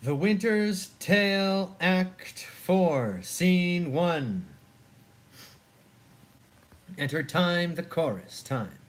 The Winter's Tale, Act 4, Scene 1. Enter time, the chorus, time.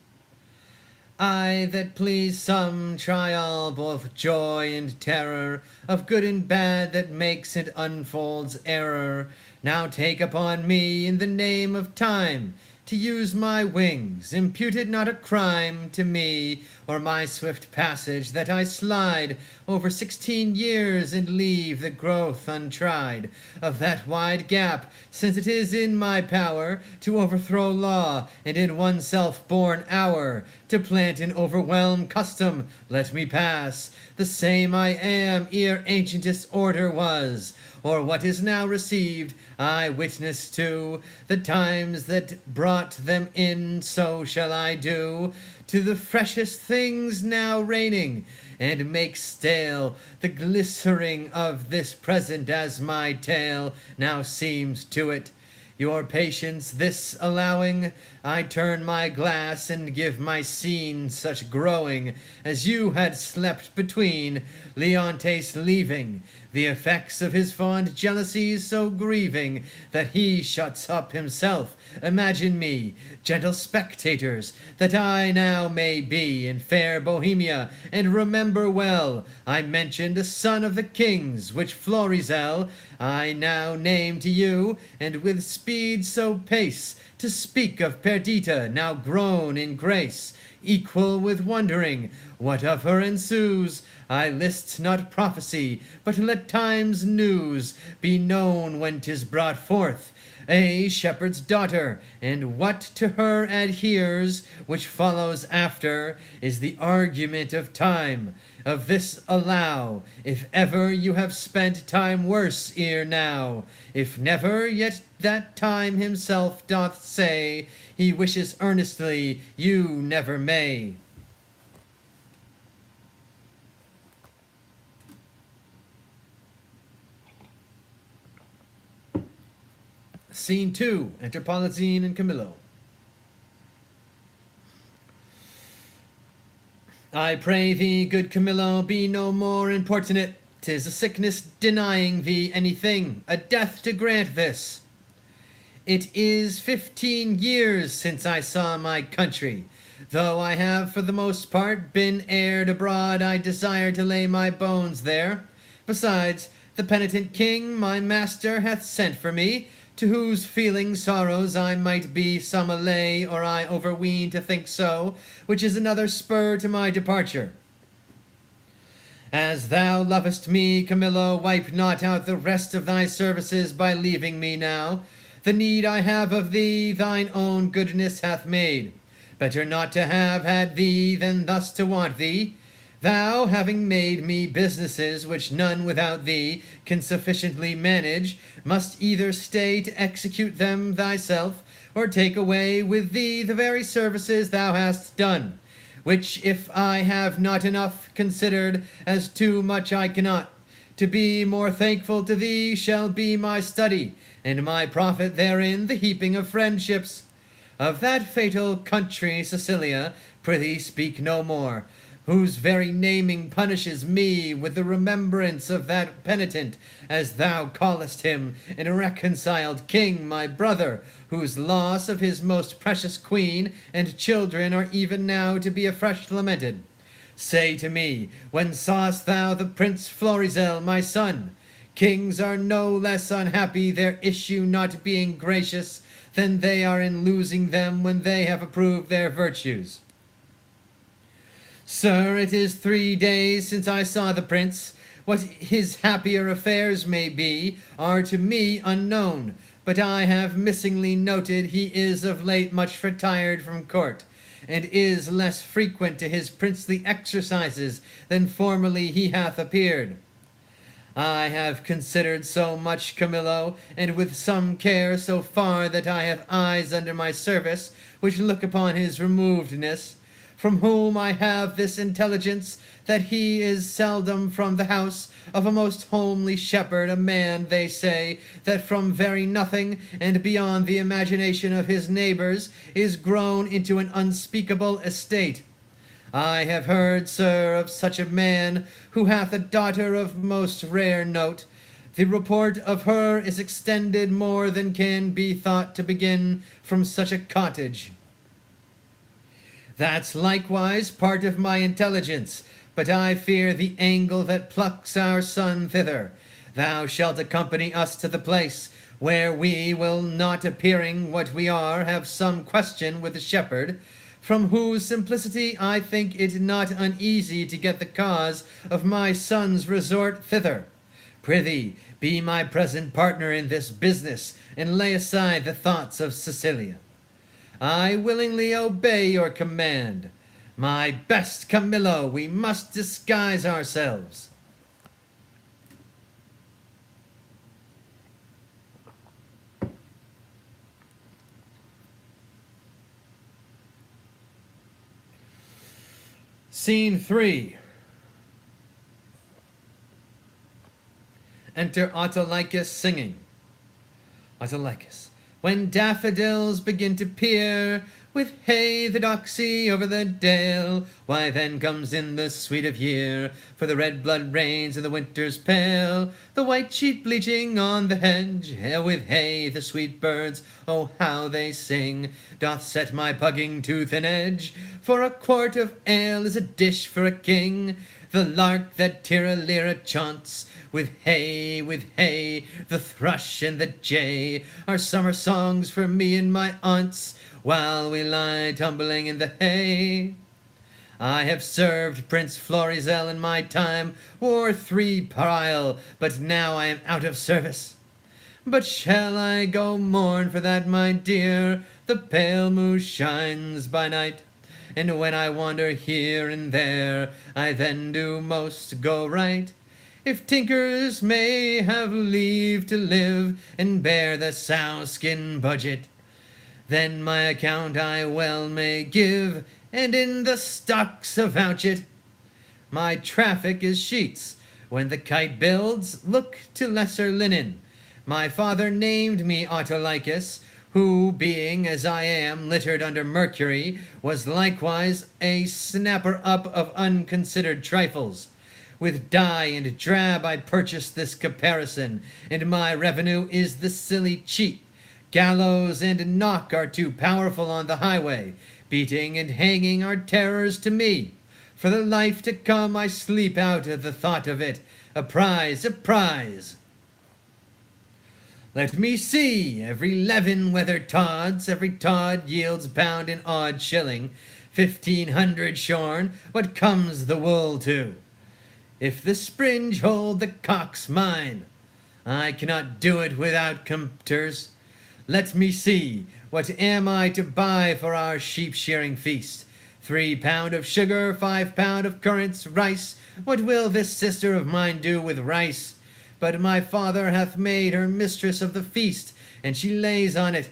I that please some trial, both joy and terror, of good and bad that makes and unfolds error, now take upon me in the name of time, to use my wings, imputed not a crime to me, or my swift passage, that I slide over 16 years and leave the growth untried of that wide gap, since it is in my power to overthrow law, and in one self-born hour to plant and overwhelm custom. Let me pass, the same I am ere ancientest order was, or what is now received, I witness to. The times that brought them in, so shall I do to the freshest things now reigning, and make stale the glistering of this present, as my tale now seems to it. Your patience this allowing, I turn my glass and give my scene such growing as you had slept between, Leontes leaving, the effects of his fond jealousies so grieving that he shuts up himself. Imagine me, gentle spectators, that I now may be in fair Bohemia, and remember well I mentioned a son of the king's, which Florizel I now name to you, and with speed so pace to speak of Perdita, now grown in grace, equal with wondering what of her ensues. I list not prophecy, but let time's news be known when 'tis brought forth, a shepherd's daughter, and what to her adheres, which follows after, is the argument of time. Of this allow, if ever you have spent time worse ere now, if never, yet that time himself doth say, he wishes earnestly you never may. Scene 2. Enter Polizine and Camillo. I pray thee, good Camillo, be no more importunate. 'Tis a sickness denying thee anything, a death to grant this. It is 15 years since I saw my country. Though I have for the most part been aired abroad, I desire to lay my bones there. Besides, the penitent king, my master, hath sent for me, to whose feeling sorrows I might be some allay, or I overween to think so, which is another spur to my departure. As thou lovest me, Camillo, wipe not out the rest of thy services by leaving me now. The need I have of thee, thine own goodness hath made. Better not to have had thee than thus to want thee. Thou, having made me businesses which none without thee can sufficiently manage, must either stay to execute them thyself, or take away with thee the very services thou hast done, which if I have not enough considered as too much I cannot. To be more thankful to thee shall be my study, and my profit therein the heaping of friendships. Of that fatal country, Sicilia, prithee speak no more, whose very naming punishes me with the remembrance of that penitent, as thou callest him, and a reconciled king, my brother, whose loss of his most precious queen and children are even now to be afresh lamented. Say to me, when sawest thou the Prince Florizel, my son? Kings are no less unhappy, their issue not being gracious, than they are in losing them when they have approved their virtues. Sir, it is 3 days since I saw the prince. What his happier affairs may be are to me unknown, but I have missingly noted he is of late much retired from court, and is less frequent to his princely exercises than formerly he hath appeared. I have considered so much, Camillo, and with some care so far that I have eyes under my service which look upon his removedness, from whom I have this intelligence, that he is seldom from the house of a most homely shepherd, a man, they say, that from very nothing, and beyond the imagination of his neighbours, is grown into an unspeakable estate. I have heard, sir, of such a man, who hath a daughter of most rare note. The report of her is extended more than can be thought to begin from such a cottage. That's likewise part of my intelligence, but I fear the angle that plucks our son thither. Thou shalt accompany us to the place, where we will, not appearing what we are, have some question with the shepherd, from whose simplicity I think it not uneasy to get the cause of my son's resort thither. Prithee, be my present partner in this business, and lay aside the thoughts of Cecilia. I willingly obey your command. My best Camillo, we must disguise ourselves. Scene 3. Enter Autolycus singing. Autolycus. When daffodils begin to peer, with hey the doxy over the dale, why then comes in the sweet of year, for the red blood reigns in the winter's pale, the white sheet bleaching on the hedge, with hey the sweet birds, oh how they sing, doth set my pugging tooth in edge, for a quart of ale is a dish for a king, the lark that tira-lira chaunts, with hay, the thrush and the jay, are summer songs for me and my aunts, while we lie tumbling in the hay. I have served Prince Florizel in my time, wore 3 pile, but now I am out of service. But shall I go mourn for that, my dear? The pale moon shines by night, and when I wander here and there, I then do most go right. If tinkers may have leave to live, and bear the sow-skin budget, then my account I well may give, and in the stocks avouch it. My traffic is sheets. When the kite builds, look to lesser linen. My father named me Autolycus, who, being as I am littered under Mercury, was likewise a snapper up of unconsidered trifles. With dye and drab I purchased this caparison, and my revenue is the silly cheat. Gallows and knock are too powerful on the highway. Beating and hanging are terrors to me. For the life to come I sleep out at the thought of it. A prize, a prize! Let me see, every 11 weather tods, every tod yields pound an odd shilling, 1,500 shorn, what comes the wool to? If the springe hold, the cock's mine. I cannot do it without compters. Let me see, what am I to buy for our sheep-shearing feast? 3 pound of sugar, 5 pound of currants, rice. What will this sister of mine do with rice? But my father hath made her mistress of the feast, and she lays on it.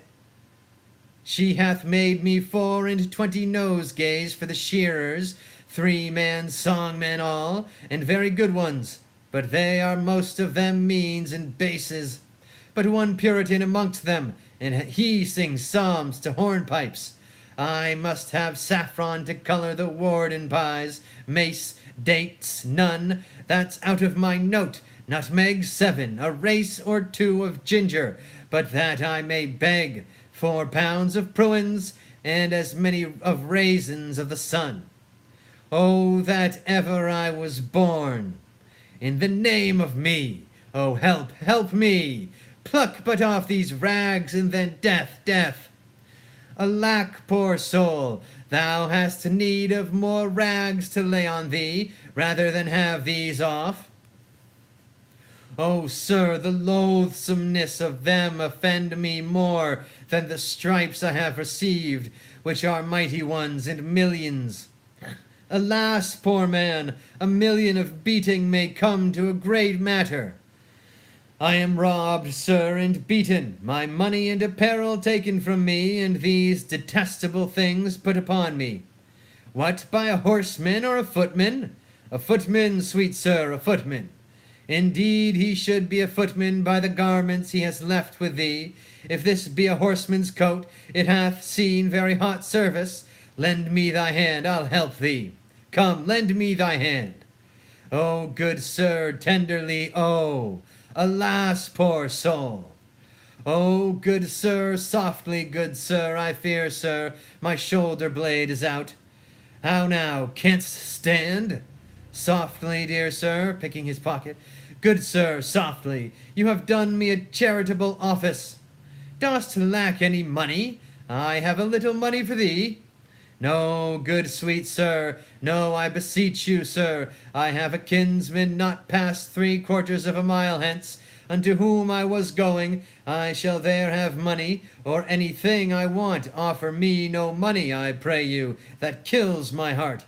She hath made me 24 nosegays for the shearers, 3-man songmen all, and very good ones, but they are most of them means and bases. But one Puritan amongst them, and he sings psalms to hornpipes. I must have saffron to colour the warden pies, mace, dates, none, that's out of my note, nutmeg 7, a race or 2 of ginger, but that I may beg, 4 pounds of pruins, and as many of raisins of the sun. Oh, that ever I was born! In the name of me, oh help, help me! Pluck but off these rags, and then death, death! Alack, poor soul, thou hast need of more rags to lay on thee, rather than have these off. Oh, sir, the loathsomeness of them offend me more than the stripes I have received, which are mighty ones and millions. Alas, poor man, a million of beating may come to a great matter. I am robbed, sir, and beaten, my money and apparel taken from me, and these detestable things put upon me. What, by a horseman or a footman? A footman, sweet sir, a footman. Indeed, he should be a footman by the garments he has left with thee. If this be a horseman's coat, it hath seen very hot service. Lend me thy hand, I'll help thee. come, lend me thy hand. O good sir, tenderly, oh, alas, poor soul. O good sir, softly, good sir, I fear, sir, my shoulder blade is out. How now, canst stand? Softly, dear sir, picking his pocket. Good sir, softly, you have done me a charitable office. Dost lack any money? I have a little money for thee. No, good sweet sir, no, I beseech you, sir, I have a kinsman not past 3/4 of a mile hence, unto whom I was going. I shall there have money, or anything I want. Offer me no money, I pray you, that kills my heart.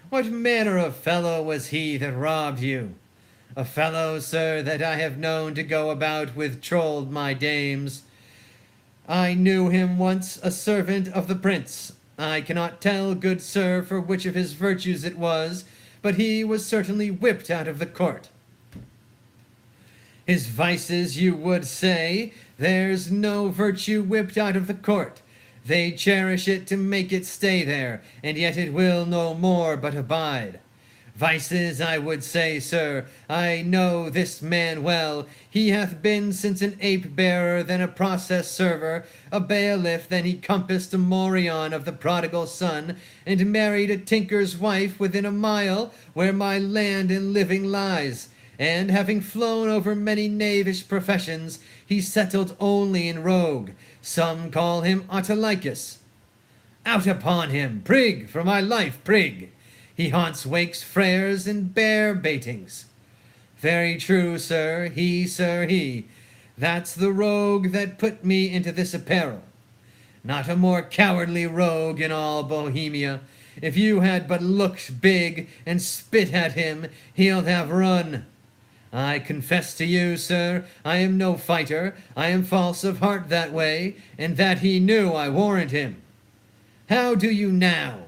What manner of fellow was he that robbed you? A fellow, sir, that I have known to go about with trolled my dames. I knew him once a servant of the prince. I cannot tell, good sir, for which of his virtues it was, but he was certainly whipped out of the court. His vices, you would say, there's no virtue whipped out of the court. They cherish it to make it stay there, and yet it will no more but abide. Vices, I would say, sir, I know this man well. He hath been since an ape-bearer, then a process-server, a bailiff, then he compassed a morion of the prodigal son, and married a tinker's wife within a mile where my land and living lies. And having flown over many knavish professions, he settled only in rogue. Some call him Autolycus. Out upon him, prig, for my life, prig! He haunts wakes, frères, and bear baitings. Very true, sir, he. That's the rogue that put me into this apparel. Not a more cowardly rogue in all Bohemia. If you had but looked big and spit at him, he'll have run. I confess to you, sir, I am no fighter. I am false of heart that way, and that he knew, I warrant him. How do you now?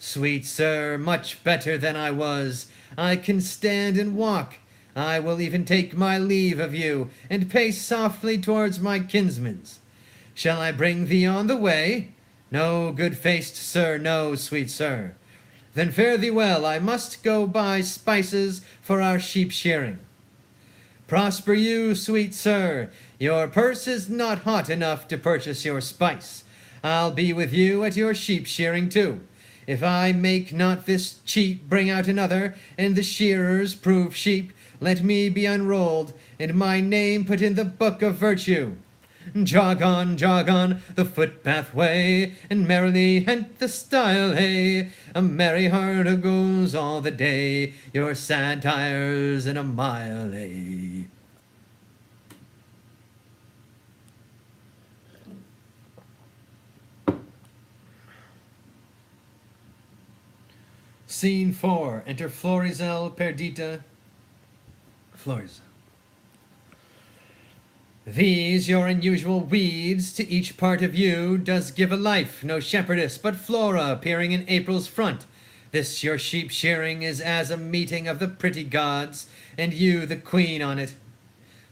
Sweet sir, much better than I was. I can stand and walk. I will even take my leave of you, and pace softly towards my kinsman's. Shall I bring thee on the way? No, good-faced sir, no, sweet sir. Then fare thee well, I must go buy spices for our sheep-shearing. Prosper you, sweet sir. Your purse is not hot enough to purchase your spice. I'll be with you at your sheep-shearing too. If I make not this cheat bring out another, and the shearers prove sheep, let me be unrolled, and my name put in the book of virtue. Jog on, the footpath way, and merrily hent the stile hay. A merry heart goes all the day, your sad tires in a mile lay. Scene 4. Enter Florizel, Perdita, Florizel. These your unusual weeds to each part of you does give a life, no shepherdess, but Flora appearing in April's front. This your sheep shearing is as a meeting of the pretty gods, and you the queen on it.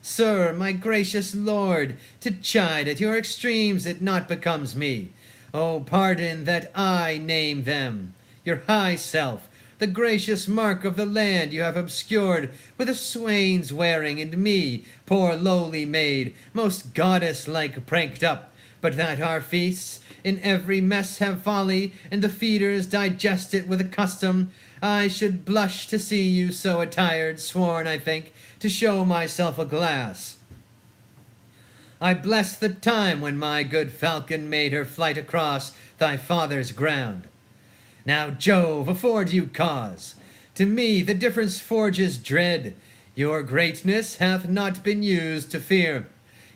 Sir, my gracious lord, to chide at your extremes it not becomes me. Oh, pardon that I name them. Your high self, the gracious mark of the land you have obscured with a swain's wearing, and me, poor lowly maid, most goddess-like pranked up, but that our feasts in every mess have folly, and the feeders digest it with a custom. I should blush to see you so attired, sworn, I think, to show myself a glass. I bless the time when my good falcon made her flight across thy father's ground. Now Jove afford you cause. To me the difference forges dread. Your greatness hath not been used to fear.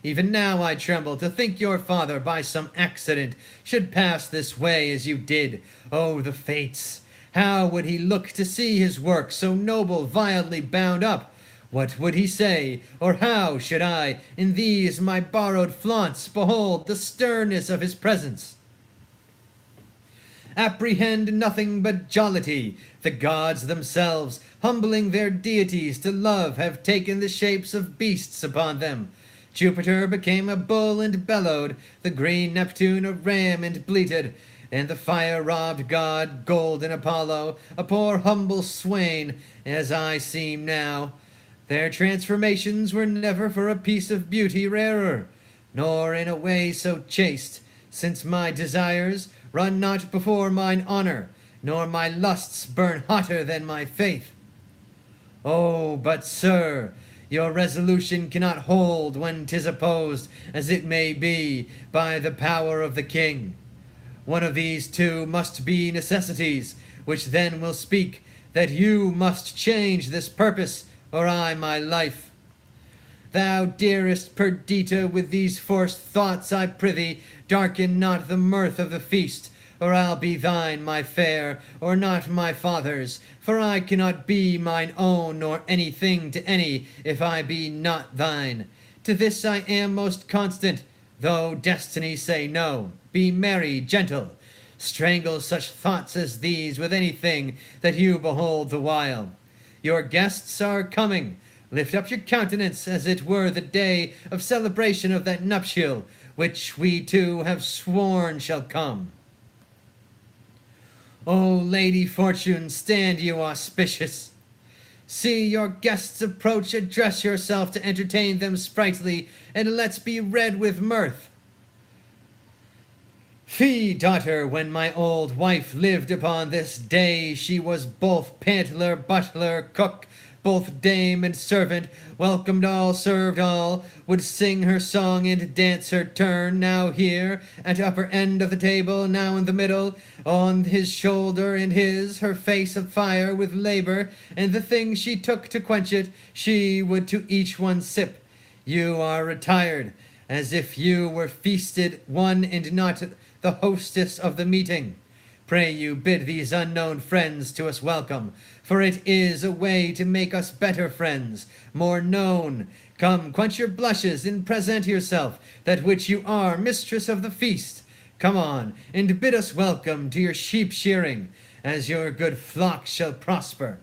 Even now I tremble to think your father by some accident should pass this way as you did. Oh, the fates! How would he look to see his work so noble vilely bound up? What would he say, or how should I, in these my borrowed flaunts, behold the sternness of his presence? Apprehend nothing but jollity. The gods themselves, humbling their deities to love, have taken the shapes of beasts upon them. Jupiter became a bull and bellowed, the green Neptune a ram and bleated. and the fire-robbed god, golden Apollo, a poor humble swain, as I seem now. Their transformations were never for a piece of beauty rarer, nor in a way so chaste, since my desires run not before mine honour, nor my lusts burn hotter than my faith. Oh, but, sir, your resolution cannot hold when 'tis opposed, as it may be, by the power of the king. One of these two must be necessities, which then will speak that you must change this purpose, or I my life. Thou dearest Perdita, with these forced thoughts, I prithee, darken not the mirth of the feast, or I'll be thine, my fair, or not my father's, for I cannot be mine own, nor anything to any, if I be not thine. To this I am most constant, though destiny say no. Be merry, gentle. Strangle such thoughts as these with anything that you behold the while. Your guests are coming. Lift up your countenance, as it were the day of celebration of that nuptial, which we two have sworn shall come. O Lady Fortune, stand you auspicious. See your guests approach, address yourself to entertain them sprightly, and let's be red with mirth. Fie, daughter, when my old wife lived upon this day, she was both pantler, butler, cook, both dame and servant, welcomed all, served all, would sing her song and dance her turn, now here, at upper end of the table, now in the middle, on his shoulder and his, her face of fire with labour, and the thing she took to quench it, she would to each one sip. You are retired, as if you were feasted one and not the hostess of the meeting. Pray you bid these unknown friends to us welcome, for it is a way to make us better friends, more known. Come, quench your blushes, and present yourself, that which you are, mistress of the feast. Come on, and bid us welcome to your sheep shearing, as your good flock shall prosper.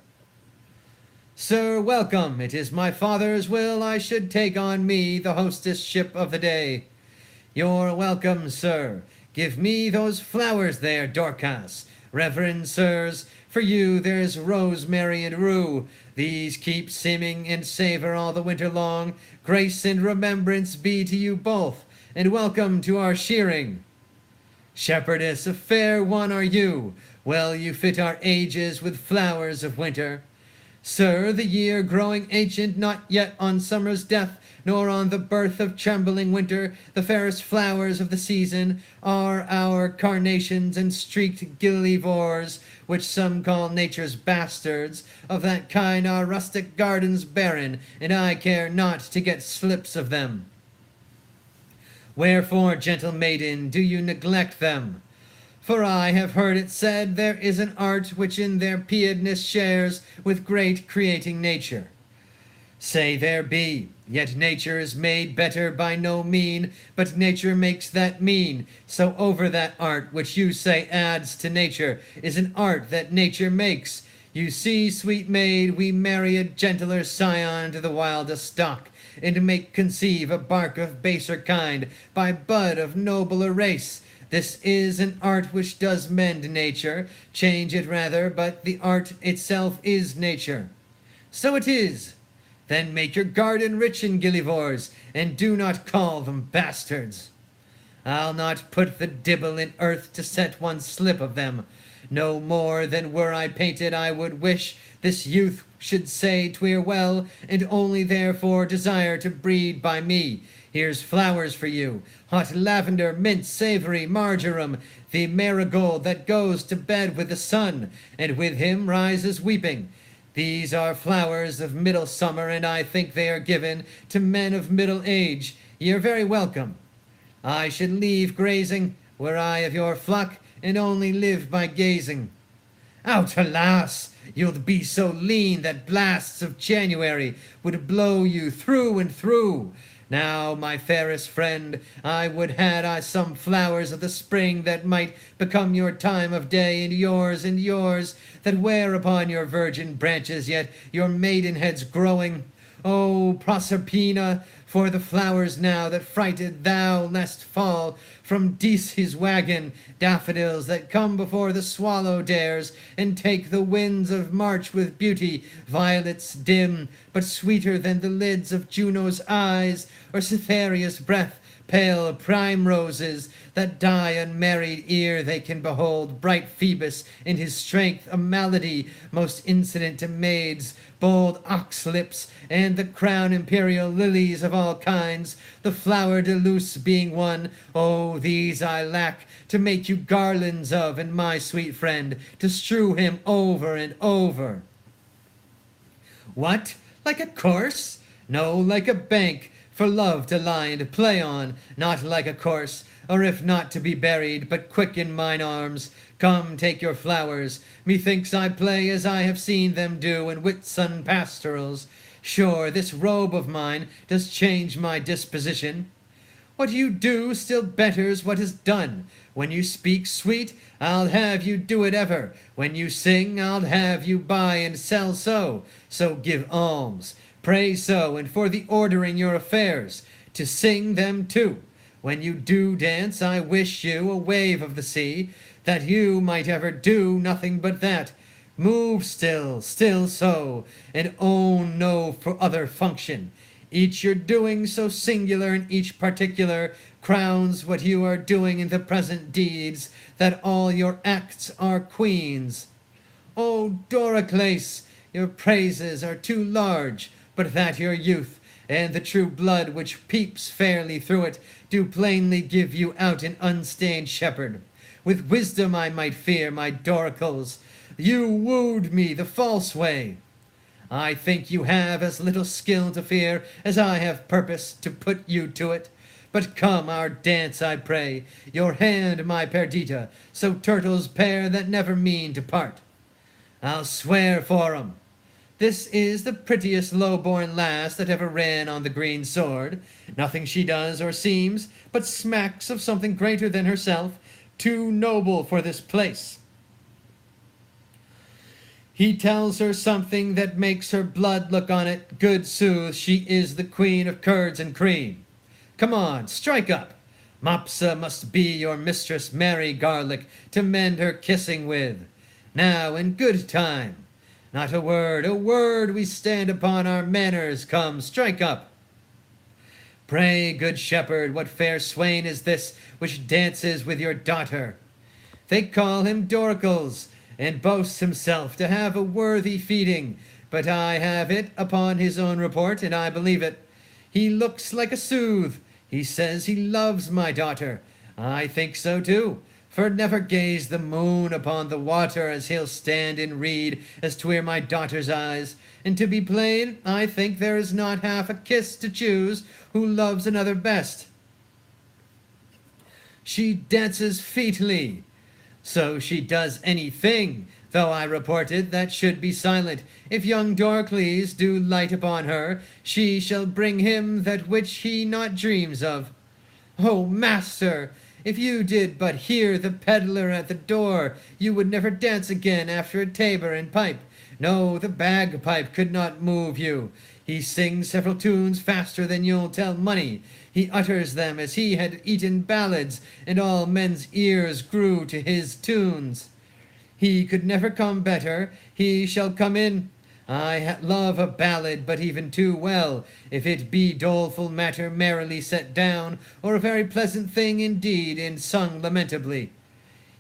Sir, welcome. It is my father's will I should take on me the hostess-ship of the day. You're welcome, sir. Give me those flowers there, Dorcas. Reverend sirs, for you there's rosemary and rue. These keep seeming and savour all the winter long. Grace and remembrance be to you both, and welcome to our shearing. Shepherdess, a fair one are you. Well you fit our ages with flowers of winter. Sir, the year growing ancient, not yet on summer's death, nor on the birth of trembling winter, the fairest flowers of the season are our carnations and streaked gillivores, which some call nature's bastards. Of that kind our rustic gardens barren, and I care not to get slips of them. Wherefore, gentle maiden, do you neglect them? For I have heard it said there is an art which in their piedness shares with great creating nature. Say there be, yet nature is made better by no mean, but nature makes that mean. So over that art which you say adds to nature is an art that nature makes. You see, sweet maid, we marry a gentler scion to the wildest stock, and make conceive a bark of baser kind by bud of nobler race. This is an art which does mend nature, change it rather, but the art itself is nature. So it is. Then make your garden rich in gillivores, and do not call them bastards. I'll not put the dibble in earth to set one slip of them. No more than were I painted I would wish this youth should say 'twere well, and only therefore desire to breed by me. Here's flowers for you, hot lavender, mint, savory, marjoram, the marigold that goes to bed with the sun, and with him rises weeping. These are flowers of middle summer, and I think they are given to men of middle age. Ye are very welcome. I should leave grazing, were I of your flock, and only live by gazing. Out, alas! You'll be so lean that blasts of January would blow you through and through. Now, my fairest friend, I would had I some flowers of the spring that might become your time of day, and yours, that wear upon your virgin branches yet your maidenhead's growing. O Proserpina, for the flowers now that frighted thou lest fall from Dis his wagon, daffodils that come before the swallow dares, and take the winds of March with beauty, violets dim, but sweeter than the lids of Juno's eyes, or Cytherea's breath, pale primroses that die unmarried ere they can behold bright Phoebus in his strength, a malady most incident to maids, bold ox lips, and the crown imperial lilies of all kinds, the flower de luce being one. Oh, these I lack to make you garlands of, and my sweet friend to strew him over and over. What? Like a course? No, like a bank, for love to lie and play on, not like a course, or if not to be buried, but quick in mine arms. Come, take your flowers. Methinks I play as I have seen them do in Whitsun pastorals. Sure, this robe of mine does change my disposition. What you do still betters what is done. When you speak sweet, I'll have you do it ever. When you sing, I'll have you buy and sell so. So give alms. Pray so, and for the ordering your affairs, to sing them too. When you do dance, I wish you a wave of the sea, that you might ever do nothing but that. Move still, still so, and own no for other function. Each your doing so singular in each particular crowns what you are doing in the present deeds, that all your acts are queens. O Doricles, your praises are too large, but that your youth, and the true blood which peeps fairly through it, do plainly give you out an unstained shepherd. With wisdom I might fear, my Doricles. You wooed me the false way. I think you have as little skill to fear as I have purpose to put you to it. But come, our dance, I pray, your hand, my Perdita, so turtles pair that never mean to part. I'll swear for 'em. This is the prettiest low-born lass that ever ran on the green sword. Nothing she does or seems but smacks of something greater than herself, too noble for this place. He tells her something that makes her blood look on it. Good sooth, she is the queen of curds and cream. Come on, strike up. Mopsa must be your mistress, Mary Garlic, to mend her kissing with. Now, in good time. Not a word we stand upon our manners. Come, strike up. Pray, good shepherd, what fair swain is this which dances with your daughter? They call him Doricles, and boasts himself to have a worthy feeding, but I have it upon his own report, and I believe it. He looks like a sooth. He says he loves my daughter. I think so too. For never gaze the moon upon the water as he'll stand in reed as 'twere my daughter's eyes. And to be plain, I think there is not half a kiss to choose who loves another best. She dances featly, so she does anything, though I reported that should be silent. If young Doricles do light upon her, she shall bring him that which he not dreams of. Oh, master! If you did but hear the peddler at the door, you would never dance again after a tabor and pipe. No, the bagpipe could not move you. He sings several tunes faster than you'll tell money. He utters them as he had eaten ballads, and all men's ears grew to his tunes. He could never come better. He shall come in. I love a ballad but even too well, if it be doleful matter merrily set down, or a very pleasant thing indeed, and sung lamentably.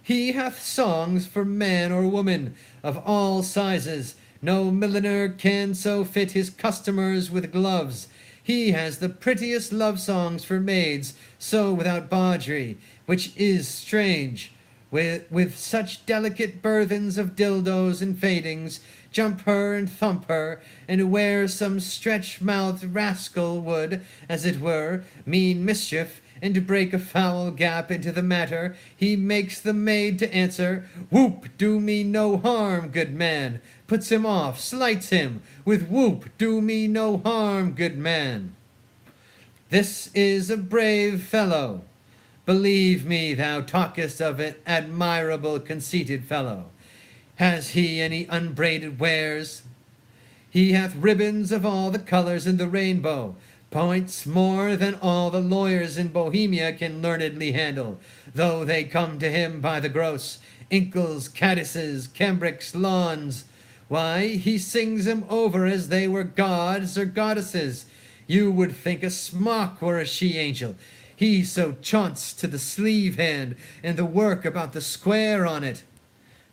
He hath songs for man or woman, of all sizes. No milliner can so fit his customers with gloves. He has the prettiest love songs for maids, so without bawdry, which is strange. With such delicate burthens of dildos and fadings, jump her and thump her, and where some stretch-mouthed rascal would, as it were, mean mischief, and to break a foul gap into the matter, he makes the maid to answer, "Whoop, do me no harm, good man," puts him off, slights him, with "Whoop, do me no harm, good man." This is a brave fellow. Believe me, thou talkest of it, admirable conceited fellow. Has he any unbraided wares? He hath ribbons of all the colors in the rainbow, points more than all the lawyers in Bohemia can learnedly handle, though they come to him by the gross, inkles, caddises, cambrics, lawns. Why, he sings 'em over as they were gods or goddesses. You would think a smock were a she-angel. He so chaunts to the sleeve hand, and the work about the square on it.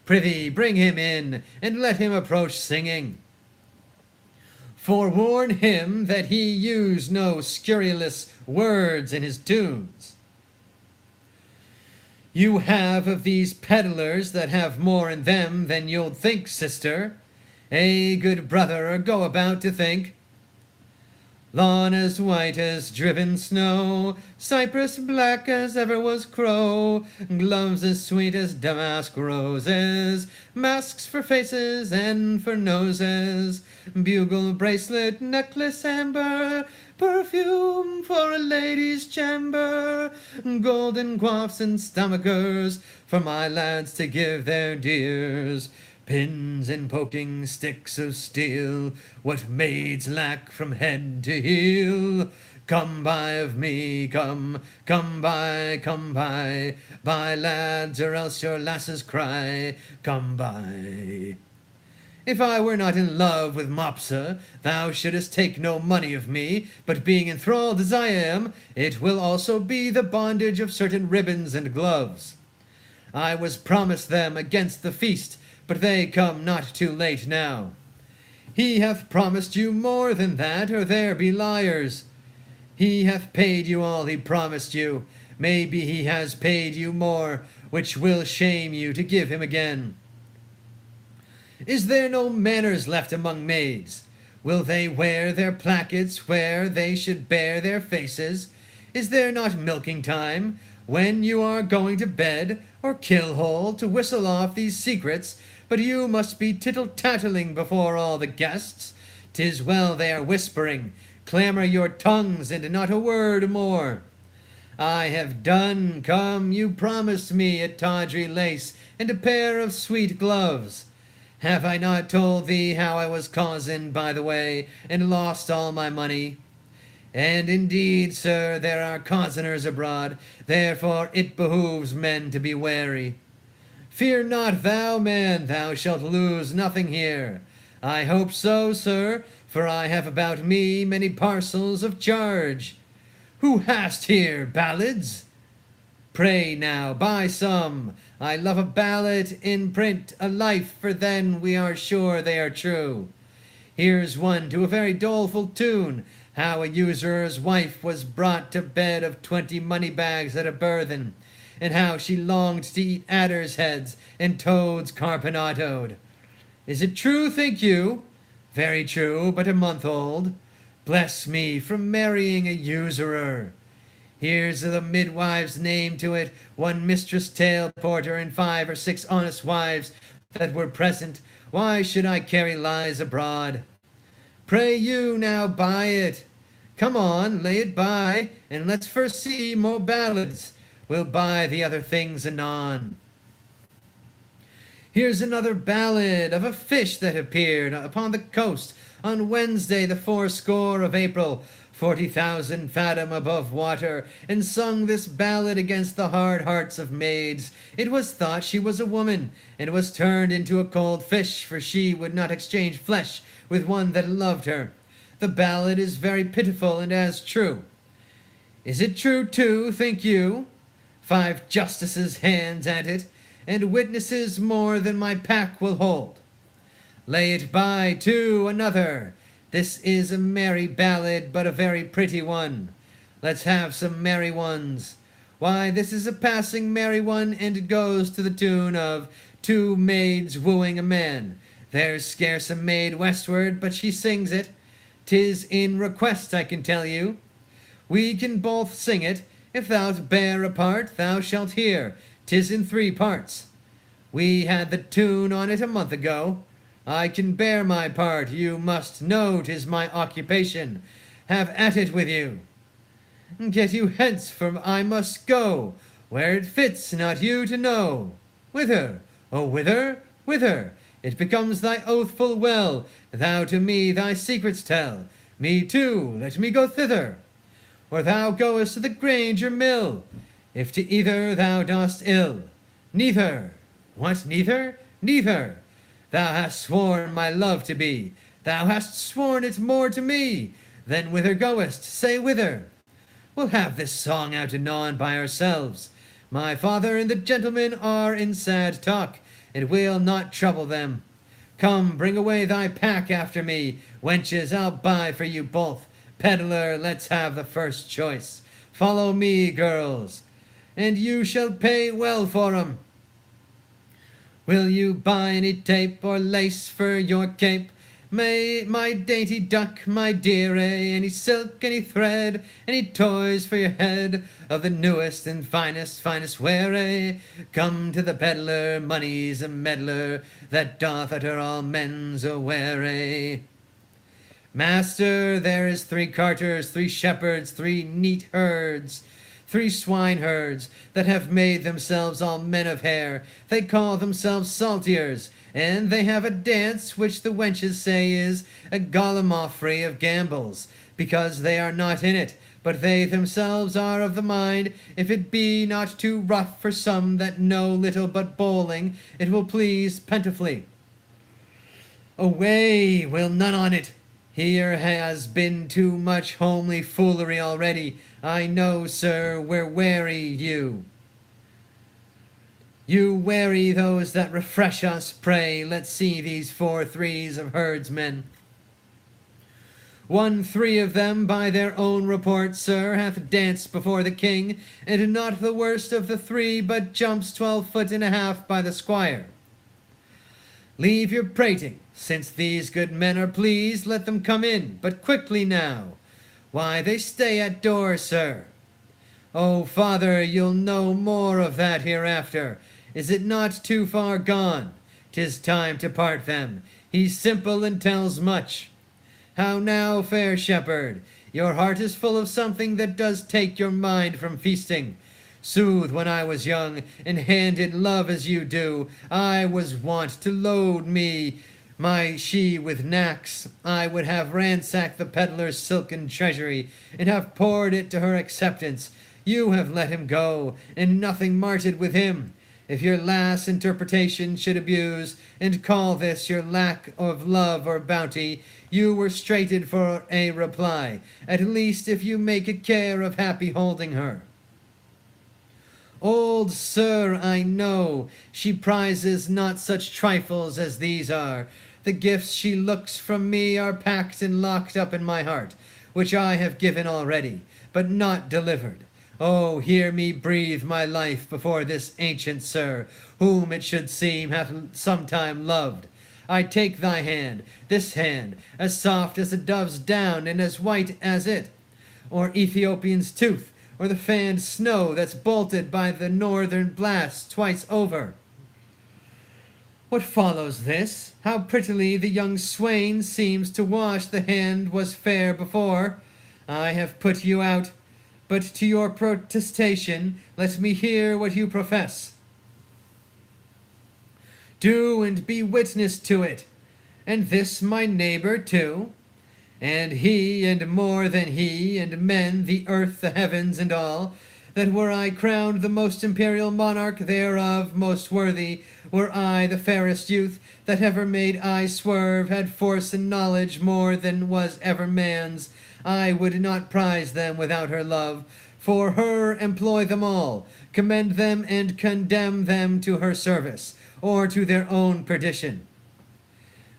Prithee, bring him in, and let him approach singing. Forewarn him that he use no scurrilous words in his tunes. You have of these peddlers that have more in them than you'll think, sister. Good brother, or go about to think. Lawn as white as driven snow, cypress black as ever was crow, gloves as sweet as damask roses, masks for faces and for noses, bugle, bracelet, necklace, amber, perfume for a lady's chamber, golden coifs and stomachers for my lads to give their dears. Pins and poking sticks of steel, what maids lack from head to heel. Come buy of me, come buy, buy lads, or else your lasses cry, come buy. If I were not in love with Mopsa, thou shouldst take no money of me, but being enthralled as I am, it will also be the bondage of certain ribbons and gloves. I was promised them against the feast, but they come not too late now. He hath promised you more than that, or there be liars. He hath paid you all he promised you. Maybe he has paid you more, which will shame you to give him again. Is there no manners left among maids? Will they wear their plackets where they should bear their faces? Is there not milking time, when you are going to bed, or kill-hole, to whistle off these secrets? But you must be tittle-tattling before all the guests. 'Tis well they are whispering. Clamour your tongues, and not a word more. I have done. Come, you promised me a tawdry lace, and a pair of sweet gloves. Have I not told thee how I was cozened by the way, and lost all my money? And indeed, sir, there are cozeners abroad, therefore it behooves men to be wary. Fear not thou, man, thou shalt lose nothing here. I hope so, sir, for I have about me many parcels of charge. Who hast here ballads? Pray now, buy some. I love a ballad in print, a life, for then we are sure they are true. Here's one to a very doleful tune, how a usurer's wife was brought to bed of 20 money bags at a burthen, and how she longed to eat adders' heads and toads carponatoed. Is it true, think you? Very true, but a month old. Bless me, from marrying a usurer. Here's the midwife's name to it, one Mistress Tail Porter, and 5 or 6 honest wives that were present. Why should I carry lies abroad? Pray you now buy it. Come on, lay it by, and let's first see more ballads. We'll buy the other things anon. Here's another ballad of a fish that appeared upon the coast on Wednesday the fourscore of April, 40,000 fathom above water, and sung this ballad against the hard hearts of maids. It was thought she was a woman, and was turned into a cold fish, for she would not exchange flesh with one that loved her. The ballad is very pitiful and as true. Is it true too, think you? 5 justices' hands at it, and witnesses more than my pack will hold. Lay it by to another. This is a merry ballad, but a very pretty one. Let's have some merry ones. Why, this is a passing merry one, and it goes to the tune of 2 maids wooing a man. There's scarce a maid westward, but she sings it. 'Tis in request, I can tell you. We can both sing it. If thou'lt bear a part, thou shalt hear. 'Tis in 3 parts. We had the tune on it a month ago. I can bear my part, you must know 'tis my occupation. Have at it with you. Get you hence, for I must go, where it fits not you to know. Whither? Oh, whither? Whither? It becomes thy oath full well, thou to me thy secrets tell. Me too, let me go thither. Or thou goest to the grange or mill, if to either thou dost ill. Neither. What, neither? Neither. Thou hast sworn my love to be. Thou hast sworn it more to me. Then whither goest? Say whither. We'll have this song out anon by ourselves. My father and the gentlemen are in sad talk, and we'll not trouble them. Come, bring away thy pack after me. Wenches, I'll buy for you both. Peddler, let's have the first choice. Follow me, girls, and you shall pay well for 'em. Will you buy any tape or lace for your cape? May my dainty duck, my dear, any silk, any thread, any toys for your head, of the newest and finest wear, come to the peddler, money's a meddler, that doth utter all men's aware. Master, there is 3 carters, 3 shepherds, 3 neat herds, 3 swineherds, that have made themselves all men of hair. They call themselves saltiers, and they have a dance which the wenches say is a gallimaufry of gambols, because they are not in it, but they themselves are of the mind, if it be not too rough for some that know little but bowling, it will please plentifully. Away, will none on it. Here has been too much homely foolery already. I know, sir, we're wary you. You wary those that refresh us, pray. Let's see these 4 threes of herdsmen. 1 3 of them, by their own report, sir, hath danced before the king, and not the worst of the 3, but jumps 12 foot and a half by the squire. Leave your prating. Since these good men are pleased, let them come in, but quickly now. Why, they stay at door, sir. Oh, father, you'll know more of that hereafter. Is it not too far gone? 'Tis time to part them. He's simple and tells much. How now, fair shepherd? Your heart is full of something that does take your mind from feasting. Sooth, when I was young, and handed love as you do, I was wont to load me my she with knacks. I would have ransacked the peddler's silken treasury, and have poured it to her acceptance. You have let him go, and nothing marted with him. If your lass interpretation should abuse, and call this your lack of love or bounty, you were straitened for a reply, at least if you make a care of happy holding her. Old sir, I know, she prizes not such trifles as these are. The gifts she looks from me are packed and locked up in my heart, which I have given already, but not delivered. Oh, hear me breathe my life before this ancient sir, whom it should seem hath sometime loved. I take thy hand, this hand, as soft as a dove's down, and as white as it, or Ethiopian's tooth, or the fanned snow that's bolted by the northern blasts twice over. What follows this? How prettily the young swain seems to wash the hand was fair before. I have put you out, but to your protestation let me hear what you profess. Do and be witness to it, and this my neighbor too, and he, and more than he, and men, the earth, the heavens, and all, that were I crowned the most imperial monarch thereof, most worthy, were I the fairest youth that ever made eye swerve, had force and knowledge more than was ever man's, I would not prize them without her love. For her employ them all, commend them and condemn them to her service, or to their own perdition.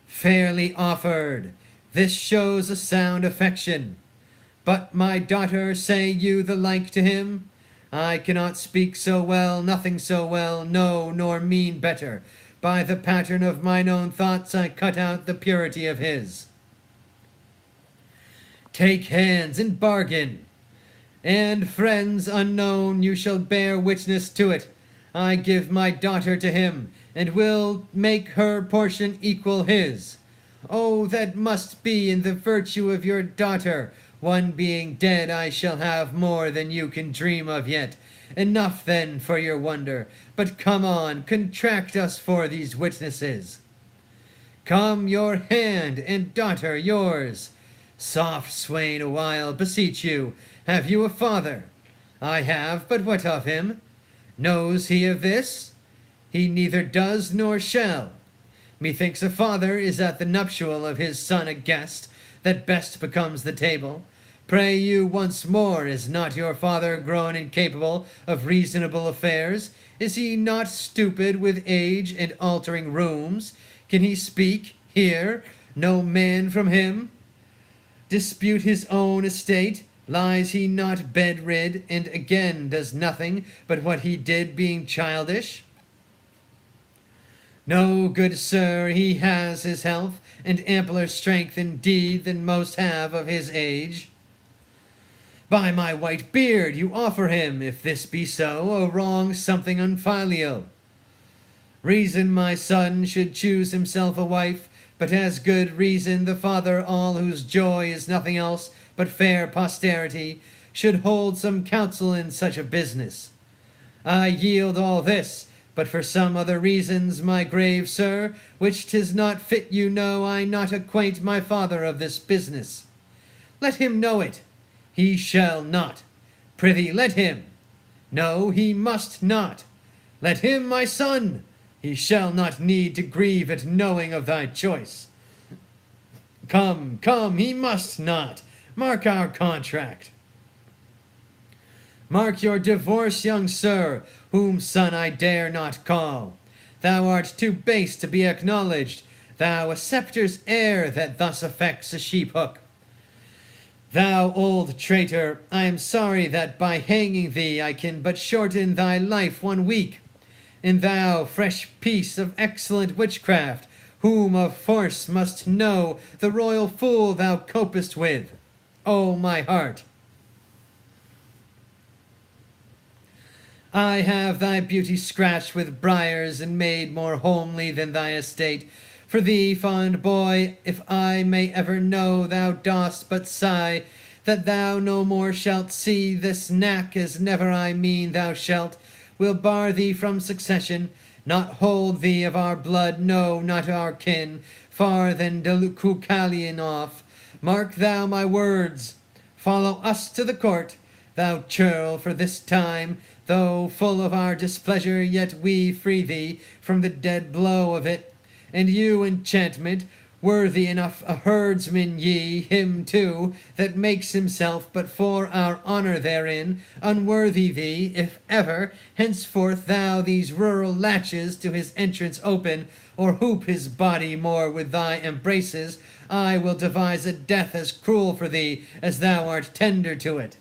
Fairly offered, this shows a sound affection. But my daughter, say you the like to him? I cannot speak so well, nothing so well, no, nor mean better. By the pattern of mine own thoughts I cut out the purity of his. Take hands and bargain, and friends unknown, you shall bear witness to it. I give my daughter to him, and will make her portion equal his. Oh, that must be in the virtue of your daughter. One being dead, I shall have more than you can dream of yet. Enough then for your wonder, but come on, contract us for these witnesses. Come, your hand, and daughter yours. Soft, swain, a while, beseech you. Have you a father? I have, but what of him? Knows he of this? He neither does nor shall. Methinks a father is at the nuptial of his son a guest, that best becomes the table. Pray you once more, is not your father grown incapable of reasonable affairs? Is he not stupid with age and altering rooms? Can he speak, hear, no man from him? Dispute his own estate? Lies he not bedrid, and again does nothing but what he did, being childish? No, good sir, he has his health, and ampler strength indeed than most have of his age. By my white beard, you offer him, if this be so, a wrong something unfilial. Reason my son should choose himself a wife, but as good reason the father all whose joy is nothing else but fair posterity should hold some counsel in such a business. I yield all this, but for some other reasons, my grave sir, which 'tis not fit you know, I not acquaint my father of this business. Let him know it. He shall not. Prithee, let him. No, he must not. Let him, my son. He shall not need to grieve at knowing of thy choice. Come, come, he must not. Mark our contract. Mark your divorce, young sir, whom son I dare not call. Thou art too base to be acknowledged, thou a sceptre's heir that thus affects a sheep-hook. Thou old traitor, I am sorry that by hanging thee I can but shorten thy life 1 week. And thou, fresh piece of excellent witchcraft, whom of force must know the royal fool thou copest with. O my heart! I have thy beauty scratched with briars and made more homely than thy estate. For thee, fond boy, if I may ever know thou dost but sigh, that thou no more shalt see this knack as never I mean thou shalt, will bar thee from succession, not hold thee of our blood, no, not our kin, far than Deucalion off. Mark thou my words, follow us to the court, thou churl, for this time, though full of our displeasure, yet we free thee from the dead blow of it. And you, enchantment, worthy enough a herdsman ye, him too, that makes himself but for our honour therein, unworthy thee, if ever, henceforth thou these rural latches to his entrance open, or hoop his body more with thy embraces, I will devise a death as cruel for thee as thou art tender to it.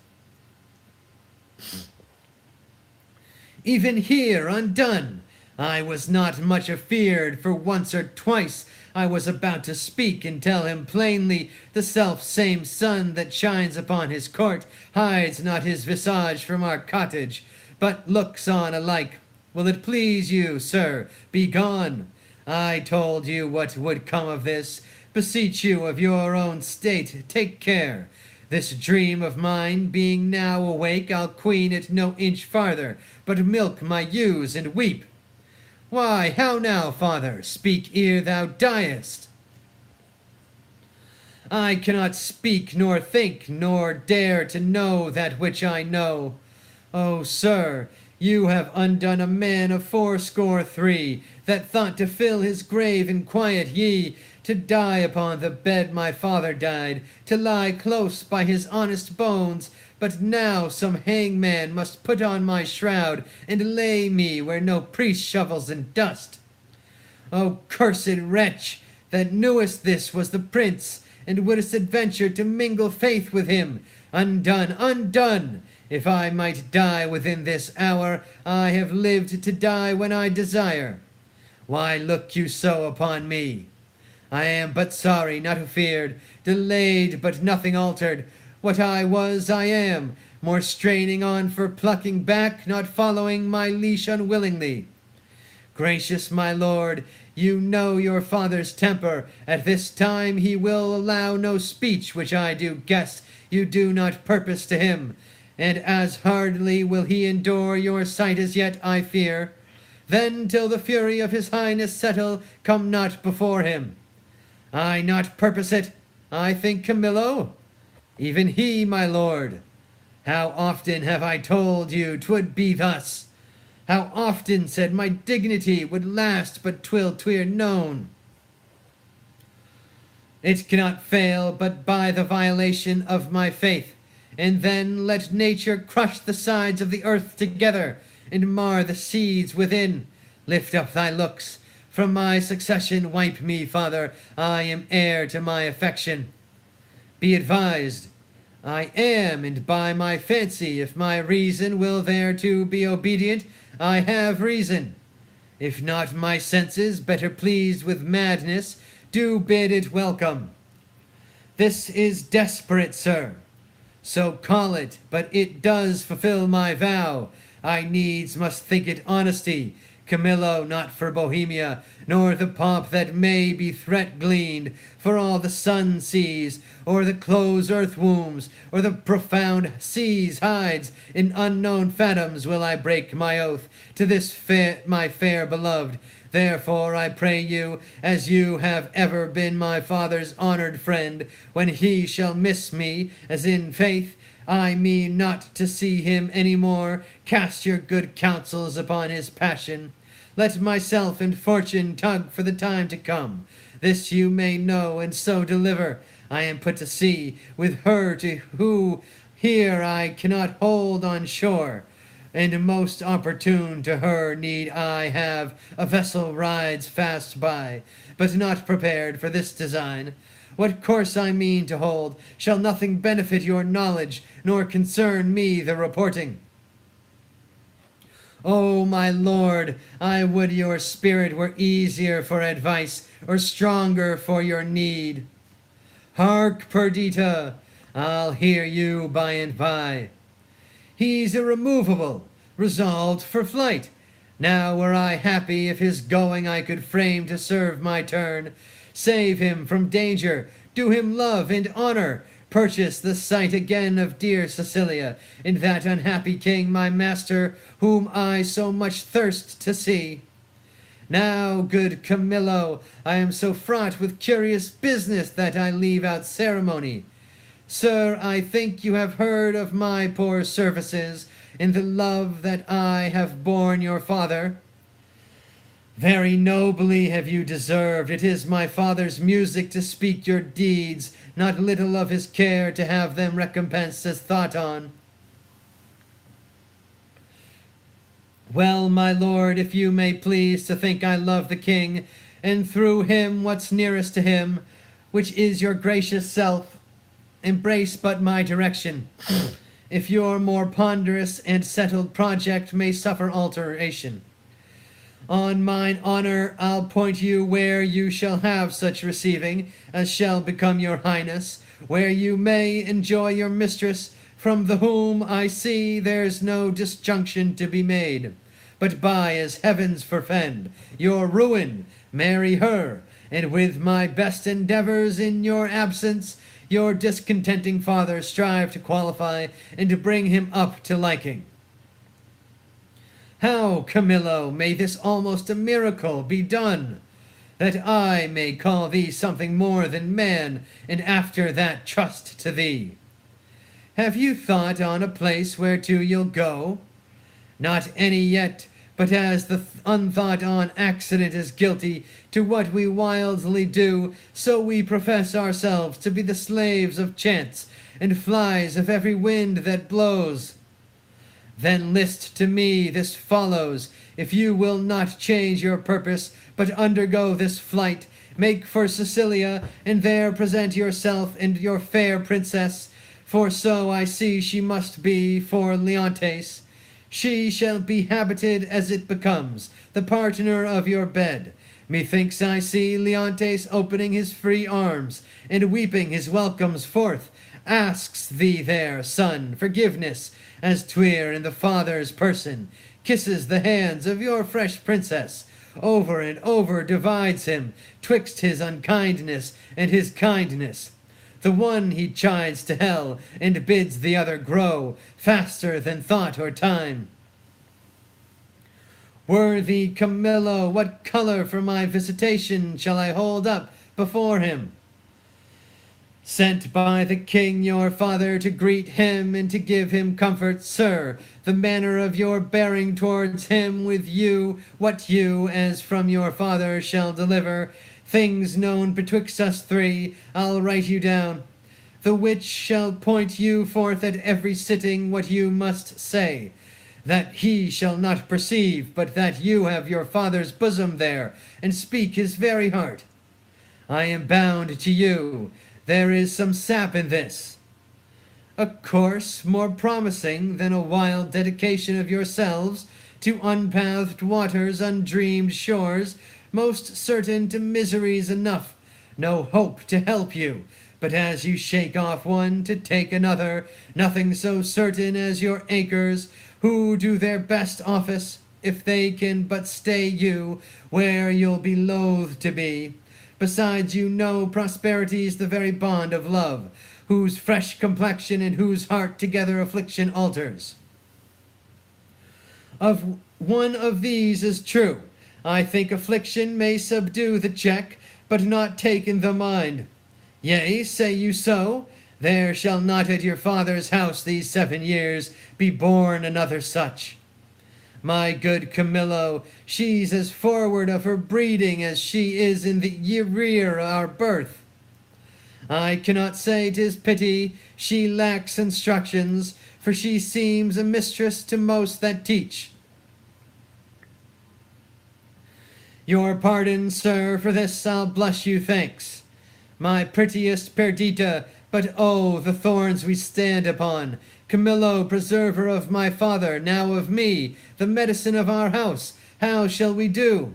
Even here undone, I was not much afeard, for once or twice I was about to speak and tell him plainly the self-same sun that shines upon his court hides not his visage from our cottage, but looks on alike. Will it please you, sir, be gone? I told you what would come of this. Beseech you of your own state, take care. This dream of mine being now awake, I'll queen it no inch farther, but milk my ewes and weep. Why, how now, father? Speak ere thou diest. I cannot speak, nor think, nor dare to know that which I know. O sir, you have undone a man of 83, that thought to fill his grave in quiet, ye, to die upon the bed my father died, to lie close by his honest bones, but now some hangman must put on my shroud, and lay me where no priest shovels in dust. O cursed wretch, that knewest this was the prince, and wouldst adventure to mingle faith with him! Undone, undone! If I might die within this hour, I have lived to die when I desire. Why look you so upon me? I am but sorry, not afeard, delayed, but nothing altered. What I was, I am, more straining on for plucking back, not following my leash unwillingly. Gracious my lord, you know your father's temper. At this time he will allow no speech which I do guess you do not purpose to him, and as hardly will he endure your sight as yet, I fear. Then till the fury of his highness settle, come not before him. I not purpose it, I think Camillo, even he, my lord. How often have I told you 'twould be thus? How often said my dignity would last but 'twill known? It cannot fail but by the violation of my faith, and then let nature crush the sides of the earth together, and mar the seeds within. Lift up thy looks. From my succession wipe me, father. I am heir to my affection. Be advised, I am, and by my fancy, if my reason will thereto be obedient, I have reason. If not, my senses, better pleased with madness, do bid it welcome. This is desperate, sir. So call it, but it does fulfill my vow. I needs must think it honesty, Camillo, not for Bohemia, nor the pomp that may be threat gleaned, for all the sun sees, or the close earth wombs, or the profound seas hides, in unknown phantoms will I break my oath to this my fair beloved. Therefore I pray you, as you have ever been my father's honored friend, when he shall miss me, as in faith I mean not to see him any more, cast your good counsels upon his passion. Let myself and fortune tug for the time to come. This you may know, and so deliver. I am put to sea, with her to who here I cannot hold on shore. And most opportune to her need I have a vessel rides fast by, but not prepared for this design. What course I mean to hold shall nothing benefit your knowledge, nor concern me the reporting. O my lord, I would your spirit were easier for advice, or stronger for your need. Hark, Perdita, I'll hear you by and by. He's irremovable, resolved for flight. Now were I happy if his going I could frame to serve my turn. Save him from danger, do him love and honor, purchase the sight again of dear Sicilia, in that unhappy king my master, whom I so much thirst to see. Now, good Camillo, I am so fraught with curious business that I leave out ceremony. Sir, I think you have heard of my poor services, in the love that I have borne your father. Very nobly have you deserved. It is my father's music to speak your deeds, not little of his care to have them recompensed as thought on. Well, my lord, if you may please to think I love the king, and through him what's nearest to him, which is your gracious self, embrace but my direction, if your more ponderous and settled project may suffer alteration. On mine honor I'll point you where you shall have such receiving as shall become your highness, where you may enjoy your mistress, from the whom I see there's no disjunction to be made, but by as heavens forfend your ruin, marry her, and with my best endeavors in your absence your discontenting father strive to qualify and to bring him up to liking. How, Camillo, may this almost a miracle be done, that I may call thee something more than man, and after that trust to thee? Have you thought on a place whereto you'll go? Not any yet, but as the unthought on accident is guilty to what we wildly do, so we profess ourselves to be the slaves of chance, and flies of every wind that blows. Then list to me this follows, if you will not change your purpose, but undergo this flight, make for Sicilia, and there present yourself and your fair princess, for so I see she must be for Leontes. She shall be habited as it becomes, the partner of your bed. Methinks I see Leontes opening his free arms, and weeping his welcomes forth, asks thee there, son, forgiveness, as 'twere in the father's person, kisses the hands of your fresh princess, over and over divides him twixt his unkindness and his kindness. The one he chides to hell, and bids the other grow, faster than thought or time. Worthy Camillo, what colour for my visitation shall I hold up before him, sent by the king your father to greet him and to give him comfort, sir. The manner of your bearing towards him with you, what you, as from your father, shall deliver, things known betwixt us three, I'll write you down, the which shall point you forth at every sitting what you must say, that he shall not perceive, but that you have your father's bosom there, and speak his very heart. I am bound to you. There is some sap in this. A course more promising than a wild dedication of yourselves to unpathed waters, undreamed shores, most certain to miseries enough, no hope to help you, but as you shake off one to take another, nothing so certain as your anchors, who do their best office, if they can but stay you where you'll be loath to be. Besides, you know prosperity's the very bond of love, whose fresh complexion and whose heart together affliction alters. Of one of these is true. I think affliction may subdue the check, but not take in the mind. Yea, say you so? There shall not at your father's house these 7 years be born another such. My good Camillo, she's as forward of her breeding as she is in the rear our birth. I cannot say 'tis pity she lacks instructions, for she seems a mistress to most that teach. Your pardon, sir, for this I'll blush you thanks. My prettiest Perdita, but oh, the thorns we stand upon! Camillo, preserver of my father, now of me, the medicine of our house, how shall we do?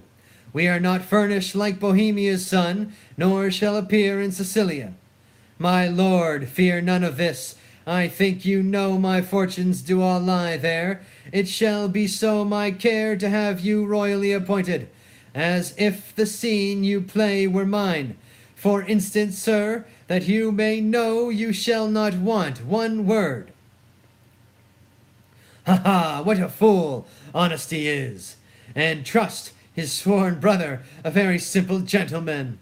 We are not furnished like Bohemia's son, nor shall appear in Sicilia. My lord, fear none of this. I think you know my fortunes do all lie there. It shall be so my care to have you royally appointed, as if the scene you play were mine. For instance, sir, that you may know you shall not want one word. Ha ha! What a fool honesty is! And trust, his sworn brother, a very simple gentleman.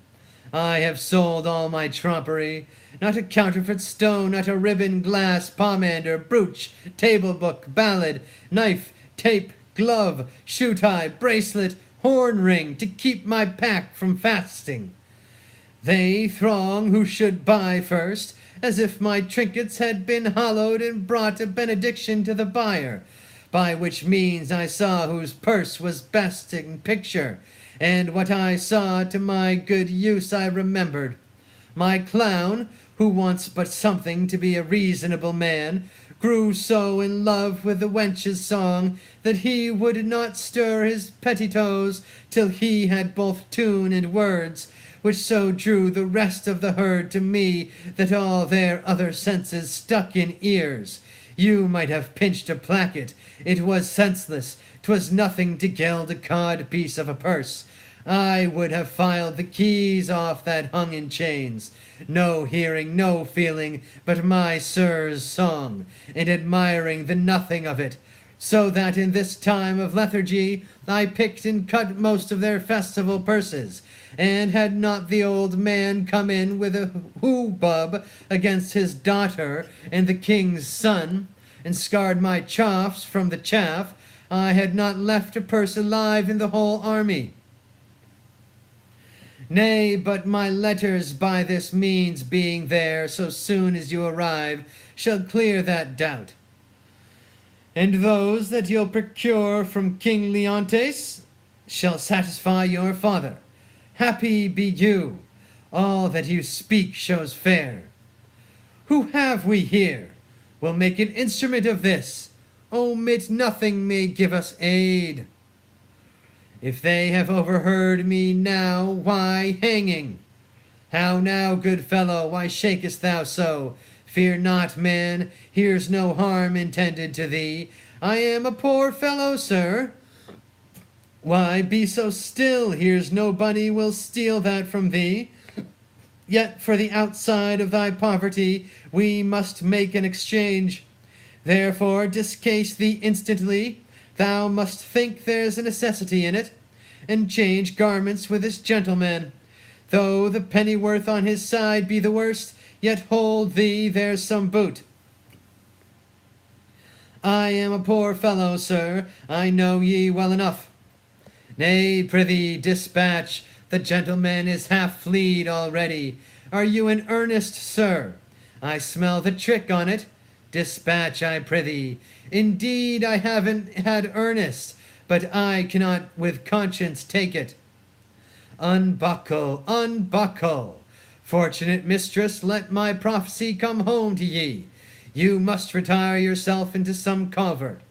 I have sold all my trumpery, not a counterfeit stone, not a ribbon, glass, pomander, brooch, table book, ballad, knife, tape, glove, shoe tie, bracelet, horn ring, to keep my pack from fasting. They throng who should buy first, as if my trinkets had been hollowed and brought a benediction to the buyer, by which means I saw whose purse was best in picture, and what I saw to my good use I remembered. My clown, who wants but something to be a reasonable man, grew so in love with the wench's song that he would not stir his pettitoes till he had both tune and words, which so drew the rest of the herd to me that all their other senses stuck in ears. You might have pinched a placket. It was senseless. 'Twas nothing to gild a cod piece of a purse. I would have filed the keys off that hung in chains. No hearing, no feeling, but my sir's song, and admiring the nothing of it, so that in this time of lethargy I picked and cut most of their festival purses, and had not the old man come in with a hubbub against his daughter and the king's son, and scarred my choffs from the chaff, I had not left a purse alive in the whole army. Nay, but my letters by this means being there so soon as you arrive shall clear that doubt. And those that you'll procure from King Leontes shall satisfy your father. Happy be you! All that you speak shows fair. Who have we here? We'll make an instrument of this. Omit nothing may give us aid. If they have overheard me now, why hanging? How now, good fellow, why shakest thou so? Fear not, man, here's no harm intended to thee. I am a poor fellow, sir. Why, be so still, here's nobody will steal that from thee. Yet for the outside of thy poverty we must make an exchange. Therefore discase thee instantly. Thou must think there's a necessity in it, and change garments with this gentleman. Though the pennyworth on his side be the worst, yet hold thee there's some boot. I am a poor fellow, sir, I know ye well enough. Nay, prithee, dispatch, the gentleman is half fleed already. Are you in earnest, sir? I smell the trick on it. Dispatch, I prithee. Indeed, I haven't had earnest, but I cannot with conscience take it. Unbuckle, unbuckle. Fortunate mistress, let my prophecy come home to ye. You must retire yourself into some covert.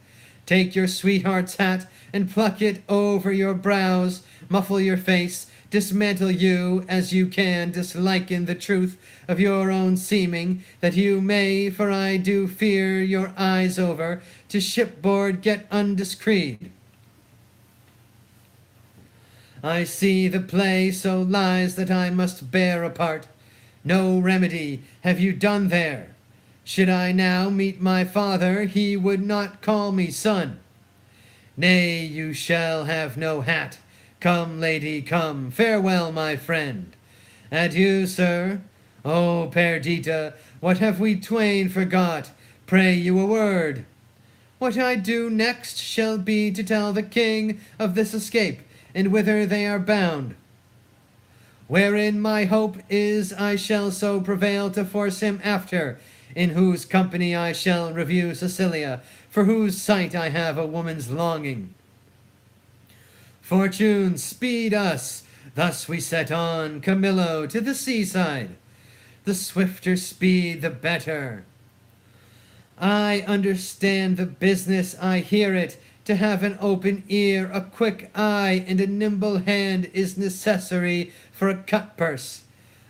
Take your sweetheart's hat and pluck it over your brows, muffle your face, dismantle you as you can, disliken the truth of your own seeming, that you may, for I do fear your eyes over, to shipboard get undiscreed. I see the play so lies that I must bear a part. No remedy have you done there. Should I now meet my father, he would not call me son. Nay, you shall have no hat. Come, lady, come. Farewell, my friend. Adieu, sir. Oh, Perdita, what have we twain forgot? Pray you a word. What I do next shall be to tell the king of this escape, and whither they are bound. Wherein my hope is I shall so prevail to force him after, in whose company I shall review Sicilia, for whose sight I have a woman's longing. Fortune, speed us! Thus we set on, Camillo, to the seaside. The swifter speed, the better. I understand the business, I hear it. To have an open ear, a quick eye, and a nimble hand is necessary for a cutpurse.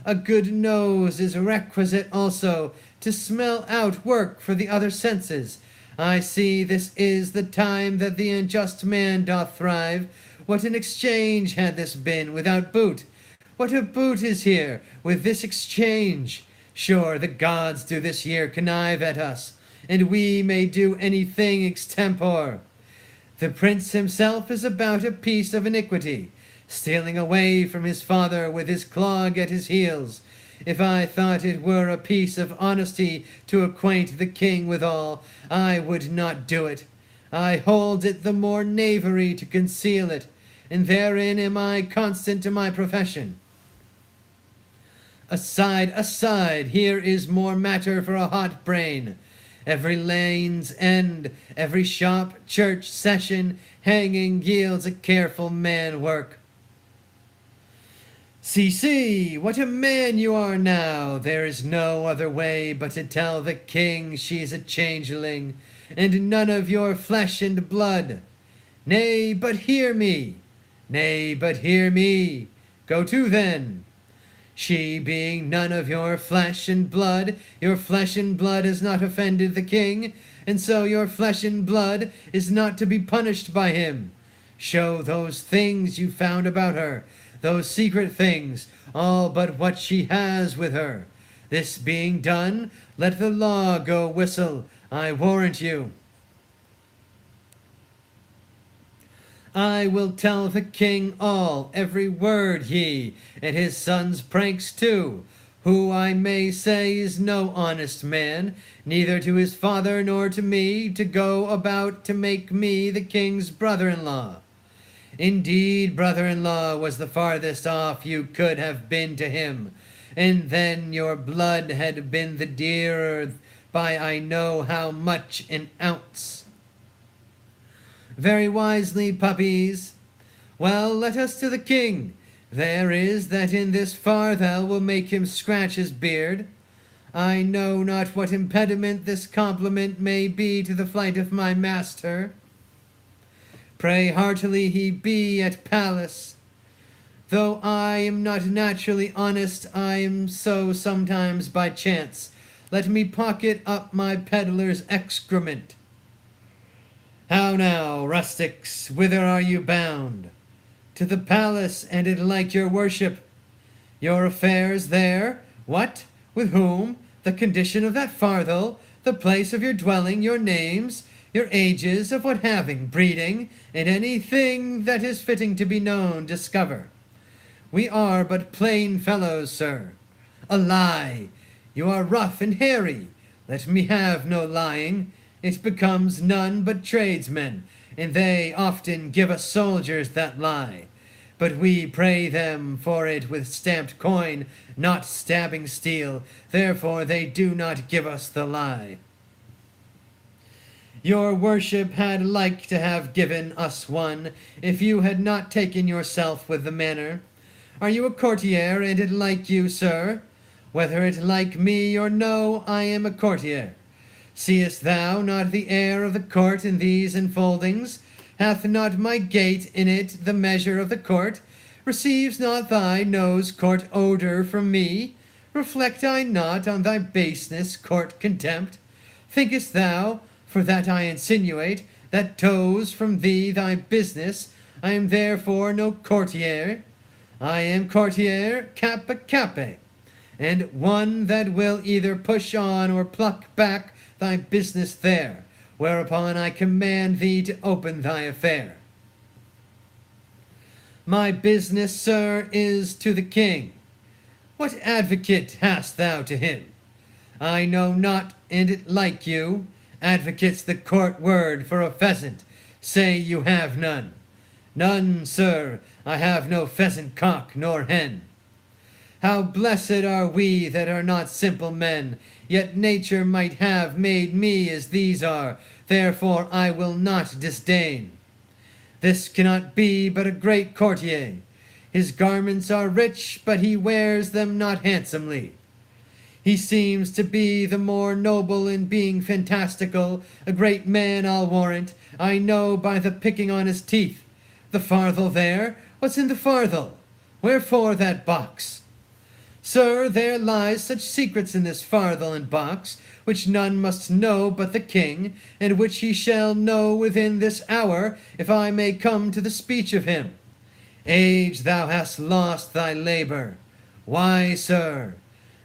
A good nose is requisite also, to smell out work for the other senses. I see this is the time that the unjust man doth thrive. What an exchange had this been without boot! What a boot is here with this exchange! Sure, the gods do this year connive at us, and we may do anything extempore. The prince himself is about a piece of iniquity, stealing away from his father with his clog at his heels. If I thought it were a piece of honesty to acquaint the king withal, I would not do it. I hold it the more knavery to conceal it, and therein am I constant to my profession. Aside, aside, here is more matter for a hot brain. Every lane's end, every shop, church, session, hanging yields a careful man work. See, what a man you are now! There is no other way but to tell the king she's a changeling, and none of your flesh and blood. Nay, but hear me! Nay, but hear me! Go to, then! She being none of your flesh and blood has not offended the king, and so your flesh and blood is not to be punished by him. Show those things you found about her, those secret things, all but what she has with her. This being done, let the law go whistle, I warrant you. I will tell the king all, every word ye, and his son's pranks too, who I may say is no honest man, neither to his father nor to me, to go about to make me the king's brother-in-law. Indeed, brother-in-law was the farthest off you could have been to him, and then your blood had been the dearer by I know how much an ounce. Very wisely, puppies. Well, let us to the king. There is that in this farthel will make him scratch his beard. I know not what impediment this compliment may be to the flight of my master. Pray heartily he be at palace. Though I am not naturally honest, I am so sometimes by chance. Let me pocket up my peddler's excrement. How now, rustics, whither are you bound? To the palace, and it like your worship. Your affairs there? What? With whom? The condition of that farthel? The place of your dwelling? Your names? Your ages? Of what having? Breeding? And anything that is fitting to be known, discover. We are but plain fellows, sir. A lie! You are rough and hairy. Let me have no lying. It becomes none but tradesmen, and they often give us soldiers that lie. But we pray them for it with stamped coin, not stabbing steel, therefore they do not give us the lie. Your worship had like to have given us one, if you had not taken yourself with the manner. Are you a courtier, and it like you, sir? Whether it like me or no, I am a courtier. Seest thou not the air of the court in these enfoldings? Hath not my gait in it the measure of the court? Receives not thy nose court odour from me? Reflect I not on thy baseness court contempt? Thinkest thou, for that I insinuate, that toes from thee thy business, I am therefore no courtier? I am courtier cape cape, and one that will either push on or pluck back thy business there, whereupon I command thee to open thy affair. My business, sir, is to the king. What advocate hast thou to him? I know not, and it like you. Advocate's the court word for a pheasant. Say you have none. None, sir, I have no pheasant cock nor hen. How blessed are we that are not simple men, yet nature might have made me as these are, therefore I will not disdain. This cannot be but a great courtier. His garments are rich, but he wears them not handsomely. He seems to be the more noble in being fantastical, a great man I'll warrant, I know by the picking on his teeth. The farthel there? What's in the farthel? Wherefore that box? Sir, there lies such secrets in this farthel and box, which none must know but the king, and which he shall know within this hour, if I may come to the speech of him. Age, thou hast lost thy labour. Why, sir?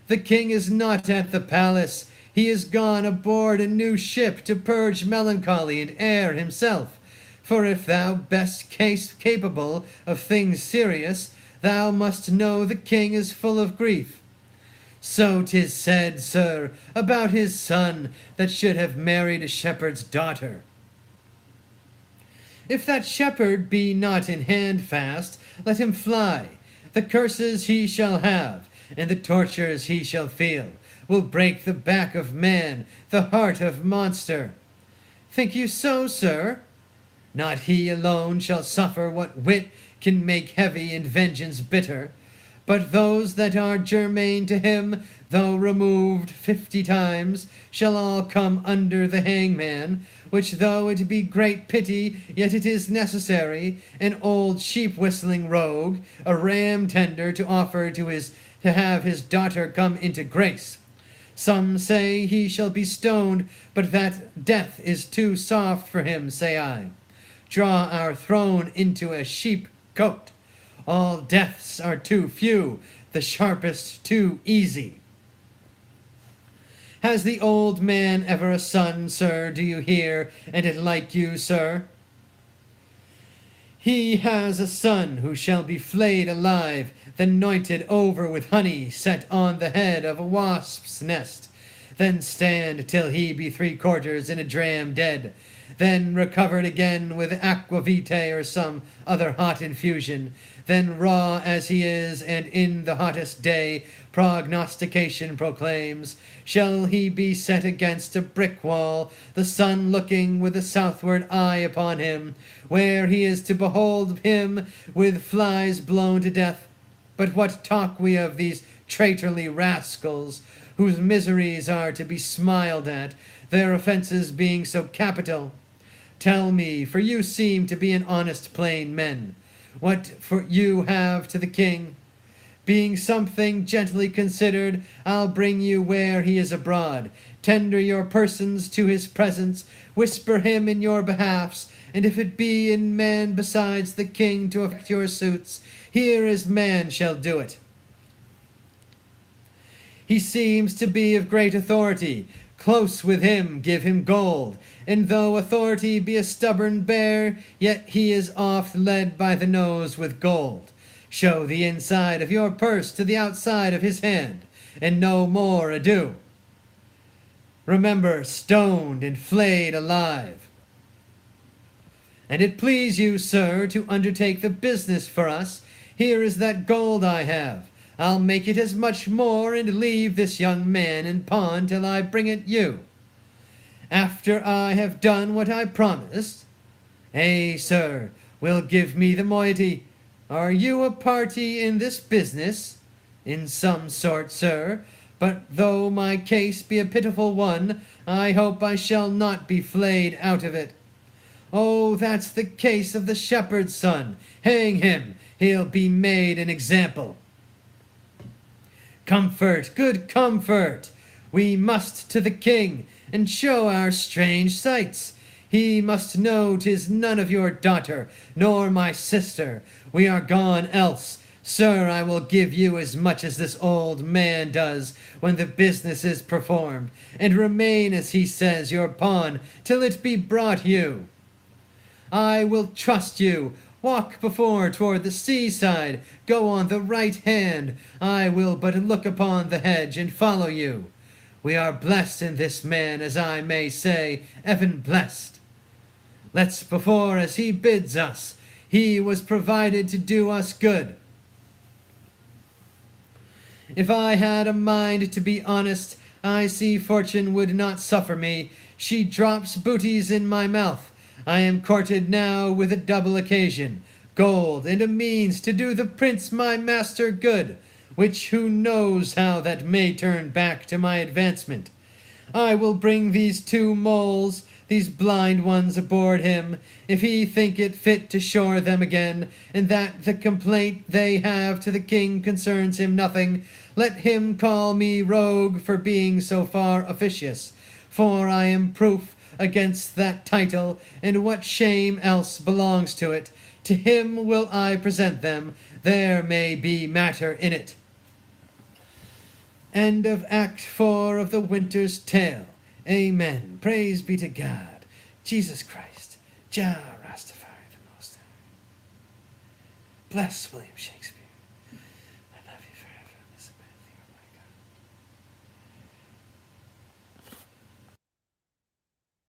The king is not at the palace. He is gone aboard a new ship to purge melancholy and air himself. For if thou best case capable of things serious, thou must know the king is full of grief. So 'tis said, sir, about his son, that should have married a shepherd's daughter. If that shepherd be not in hand fast, let him fly. The curses he shall have, and the tortures he shall feel, will break the back of man, the heart of monster. Think you so, sir? Not he alone shall suffer what wit can make heavy and vengeance bitter, but those that are germane to him, though removed 50 times, shall all come under the hangman, which though it be great pity, yet it is necessary, an old sheep-whistling rogue, a ram-tender to offer to have his daughter come into grace. Some say he shall be stoned, but that death is too soft for him, say I. Draw our throne into a sheep coat. All deaths are too few, the sharpest too easy. Has the old man ever a son, sir, do you hear, and it like you, sir? He has a son who shall be flayed alive, then anointed over with honey set on the head of a wasp's nest, then stand till he be 3/4 in a dram dead, then recovered again with aquavitae or some other hot infusion, then raw as he is, and in the hottest day prognostication proclaims, shall he be set against a brick wall, the sun looking with a southward eye upon him, where he is to behold him with flies blown to death. But what talk we of these traitorly rascals, whose miseries are to be smiled at, their offences being so capital? Tell me, for you seem to be an honest plain men, what for you have to the king? Being something gently considered, I'll bring you where he is abroad, tender your persons to his presence, whisper him in your behalfs, and if it be in man besides the king to effect your suits, here is man shall do it. He seems to be of great authority. Close with him, give him gold, and though authority be a stubborn bear, yet he is oft led by the nose with gold. Show the inside of your purse to the outside of his hand, and no more ado. Remember, stoned and flayed alive. And it please you, sir, to undertake the business for us. Here is that gold I have. I'll make it as much more, and leave this young man in pawn till I bring it you. After I have done what I promised, sir, will give me the moiety. Are you a party in this business? In some sort, sir, but though my case be a pitiful one, I hope I shall not be flayed out of it. Oh, that's the case of the shepherd's son. Hang him, he'll be made an example. Comfort, good comfort! We must to the king, and show our strange sights. He must know 'tis none of your daughter, nor my sister. We are gone else. Sir, I will give you as much as this old man does when the business is performed, and remain, as he says, your pawn till it be brought you. I will trust you. Walk before toward the seaside. Go on the right hand. I will but look upon the hedge and follow you. We are blessed in this man, as I may say, even blessed. Let's before as he bids us. He was provided to do us good. If I had a mind to be honest, I see fortune would not suffer me. She drops booties in my mouth. I am courted now with a double occasion, gold, and a means to do the prince my master good, which who knows how that may turn back to my advancement. I will bring these two moles, these blind ones, aboard him, if he think it fit to shore them again, and that the complaint they have to the king concerns him nothing. Let him call me rogue for being so far officious, for I am proof against that title, and what shame else belongs to it. To him will I present them. There may be matter in it. End of Act 4 of The Winter's Tale. Amen. Praise be to God. Jesus Christ. Jah Rastafari the Most High. Bless William Shakespeare.